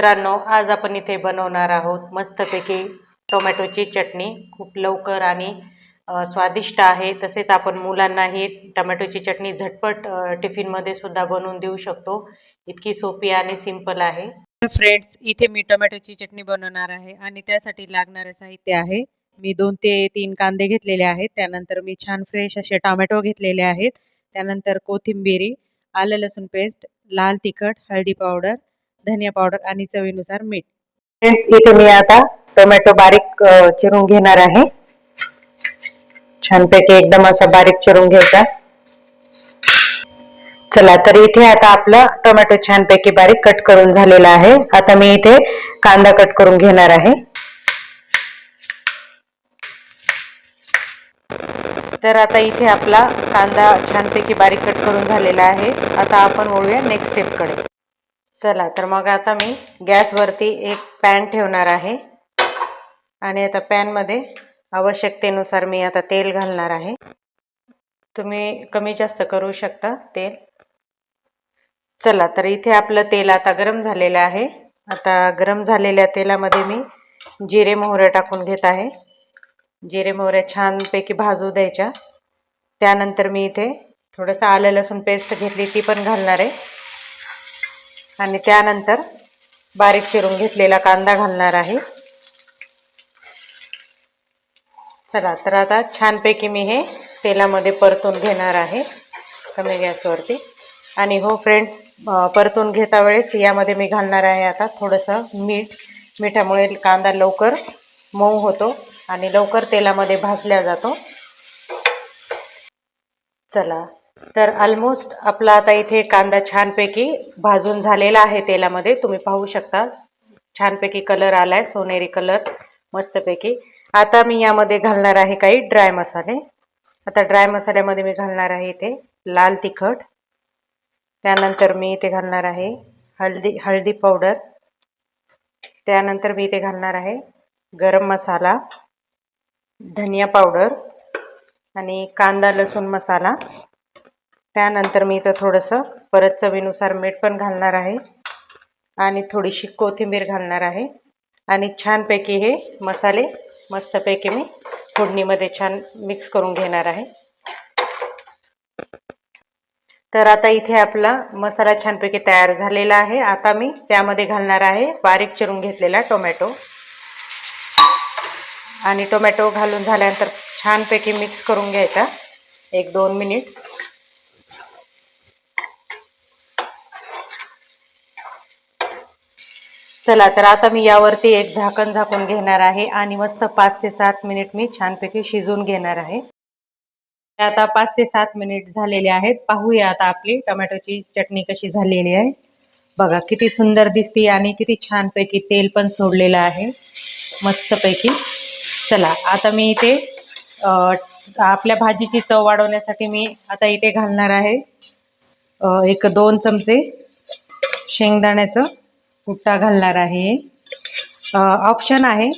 मित्रांनो, आज आपण इथे बनवणार आहोत मस्तपैकी टोमॅटोची चटणी। खूप लवकर आणि स्वादिष्ट आहे। तसेच आपण मुलांना ही टोमॅटोची चटणी झटपट टिफिनमध्ये सुद्धा बनवून देऊ शकतो। इतकी सोपी आणि सिंपल आहे। फ्रेंड्स, इथे मी टोमॅटोची चटणी बनवणार आहे आणि त्यासाठी लागणारे साहित्य आहे, मी 2 ते 3 कांदे घेतलेले आहेत। त्यानंतर मी छान फ्रेश असे टोमॅटो घेतलेले आहेत। त्यानंतर कोथिंबीर, आलं लसूण पेस्ट, लाल तिखट, हळदी पावडर, धनिया पावडर आणि चवीनुसार मीठ। फ्रेंड्स, इथे मी आता टोमॅटो बारीक चिरून घेणार आहे। छानपैकी एकदम असा बारीक चिरून घ्यायचा। चला, तर इथे आता आपला टोमॅटो छानपैकी बारीक कट करून झालेला आहे। आता मी इथे कांदा कट करून घेणार आहे। तर आता इथे आपला कांदा छानपैकी बारीक कट करून झालेला आहे। आता आपण वळूया नेक्स्ट स्टेपकडे। चला, तर मग आता मी गॅसवरती एक पॅन ठेवणार आहे आणि आता पॅनमध्ये आवश्यकतेनुसार मी आता तेल घालणार आहे। तुम्ही कमी जास्त करू शकता तेल। चला, तर इथे आपलं तेल आता गरम झालेलं आहे। आता गरम झालेल्या तेलामध्ये मी जिरे मोहरे टाकून घेत आहे। जिरे मोहरे छानपैकी भाजू द्यायच्या। त्यानंतर मी इथे थोडंसं आलं लसूण पेस्ट घेतली, ती पण घालणार आहे आणि त्यानंतर बारीक चिरून घेतलेला कांदा घालणार आहे। चला, तर आता छानपैकी मी हे तेलामध्ये परतून घेणार आहे कमी गॅसवरती। आणि हो फ्रेंड्स, परतून घेता वेळेस यामध्ये मी घालणार आहे आता थोडंसं मीठ। मिठामुळे कांदा लवकर मऊ होतो आणि लवकर तेलामध्ये भाजला जातो। चला, तर ऑलमोस्ट आपला आता इथे कांदा छानपैकी भाजून झालेला आहे तेलामध्ये। तुम्ही पाहू शकता छानपैकी कलर आलाय, सोनेरी कलर मस्तपैकी। आता मी यामध्ये घालणार आहे काही ड्राय मसाले। आता ड्राय मसाल्यामध्ये मी घालणार आहे इथे लाल तिखट, त्यानंतर मी इथे घालणार आहे हळदी पावडर, त्यानंतर मी इथे घालणार आहे गरम मसाला, धनिया पावडर आणि कांदा लसूण मसाला। त्यानंतर मी इथं थोडंसं परत चवीनुसार मीठ पण घालणार आहे आणि थोडीशी कोथिंबीर घालणार आहे आणि छानपैकी हे मसाले मस्तपैकी मी फोडणीमध्ये छान मिक्स करून घेणार आहे। तर आता इथे आपला मसाला छानपैकी तयार झालेला आहे। आता मी त्यामध्ये घालणार आहे बारीक चिरून घेतलेला टोमॅटो आणि टोमॅटो घालून झाल्यानंतर छानपैकी मिक्स करून घ्यायचा 1-2 मिनिट। चला, तर आता मी यावरती एक झाकण झाकून घेणार आहे आणि मस्त 5 ते 7 मिनिट मी छानपैकी शिजवून घेणार आहे। आता 5 ते 7 मिनिट झालेले आहेत। पाहूया आता आपली टोमॅटोची चटणी कशी झालेली आहे। बघा किती सुंदर दिसते आणि किती छानपैकी तेल पण सोडलेलं आहे मस्तपैकी। चला, आता मी इथे आपल्या भाजीची चव वाढवण्यासाठी मी आता इथे घालणार आहे 1-2 चमचे शेंगदाण्याचं कुट्टा घालणार आहे। ऑप्शन आहे,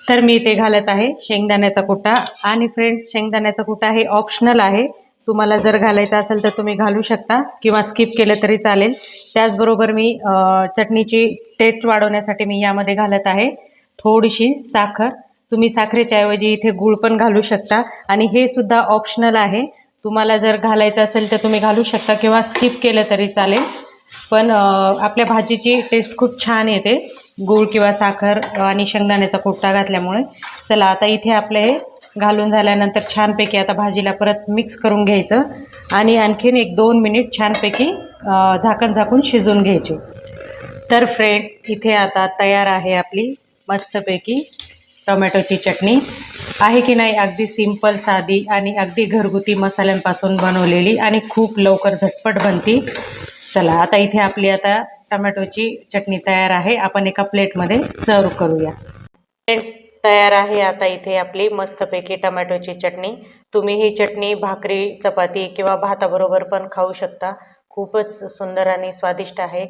तर मी इथे घालत आहे शेंगदाण्याचा कुट्टा। आणि फ्रेंड्स, शेंगदाण्याचा कुट्टा हे ऑप्शनल आहे, तुम्हाला जर घालायचा असेल तर तुम्ही घालू शकता किंवा स्किप केलं तरी चालेल। त्याचबरोबर मी चटणीची टेस्ट वाढवण्यासाठी मी यामध्ये घालत आहे थोडीशी साखर। तुम्ही साखरेच्या ऐवजी इथे गूळ पण घालू शकता आणि हे सुद्धा ऑप्शनल आहे, तुम्हाला जर घालायचं असेल तर तुम्ही घालू शकता किंवा स्किप केलं तरी चालेल। पण आपल्या भाजीची टेस्ट खूप छान येते गूळ किंवा साखर आणि शेंगदाण्याचा कुट्टा घातल्यामुळे। चला, आता इथे आपले हे घालून झाल्यानंतर छानपैकी आता भाजीला परत मिक्स करून घ्यायचं आणि आणखीन 1-2 मिनिट छानपैकी झाकण झाकून शिजवून घ्यायचे। तर फ्रेंड्स, इथे आता तयार आहे आपली मस्तपैकी टोमॅटोची चटणी। आहे की नाही, अगदी सिंपल, साधी आणि अगदी घरगुती मसाल्यांपासून बनवलेली आणि खूप लवकर झटपट बनती। चला, आता इथे आपली आता टोमॅटोची चटणी तयार आहे। आपण एका प्लेटमध्ये सर्व करूया। फ्रेंड्स, तयार आहे आता इथे आपली मस्तपैकी टोमॅटोची चटणी। तुम्ही ही चटणी भाकरी, चपाती किंवा भाताबरोबर पण खाऊ शकता। खूपच सुंदर आणि स्वादिष्ट आहे।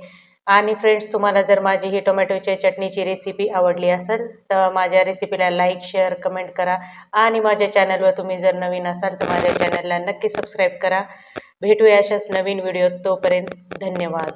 आणि फ्रेंड्स, तुम्हाला जर माझी ही टोमॅटोच्या चटणीची रेसिपी आवडली असेल तर माझ्या रेसिपीला लाईक, शेअर, कमेंट करा आणि माझ्या चॅनलवर तुम्ही जर नवीन असाल तर माझ्या चॅनलला नक्की सबस्क्राईब करा। भेटूया अशाच नवीन व्हिडिओत, तोपर्यंत धन्यवाद।